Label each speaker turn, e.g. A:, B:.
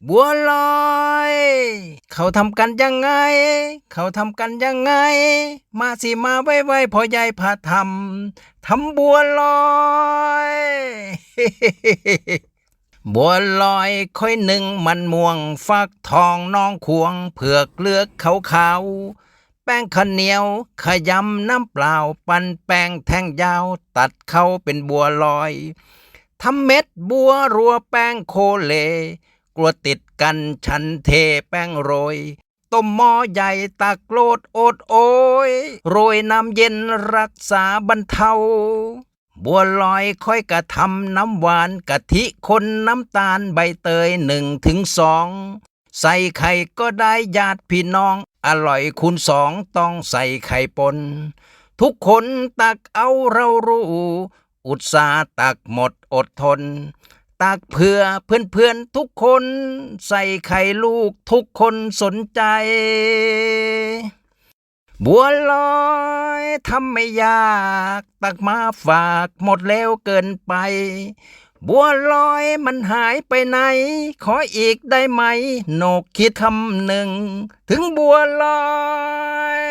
A: บัวลอยเขาทำกันยังไงเขาทำกันยังไงมาสิมาไว้พ่อใหญ่พาทำบัวลอยบัวลอยค่อยหนึ่งมันม่วงฟักทองน้องควงเผือกเลือกขาวแป้งข้าวเหนียวขยำน้ำเปล่าปั้นแป้งแท่งยาวตัดเข้าเป็นบัวลอยทำเม็ดบัวรัวแป้งโคเลกลัวติดกันฉันเทแป้งโรยต้มหม้อใหญ่ตักโลดโอดโอยโรยน้ำเย็นรักษาบรรเทาบัวลอยค่อยกระทำน้ำหวานกะทิคนน้ำตาลใบเตย1 ถึง 2ใส่ไข่ก็ได้ญาติพี่น้องอร่อยคูณ2ต้องใส่ไข่ปนทุกคนตักเอาเรารู้อุตส่าห์ตักหมดอดทนตักเพื่อเพื่อนทุกคนใส่ไข่ลูกทุกคนสนใจบัวลอยทำไม่ยากตักมาฝากหมดแล้วเกินไปบัวลอยมันหายไปไหนขออีกได้ไหมโหนกคิดคำหนึ่งถึงบัวลอย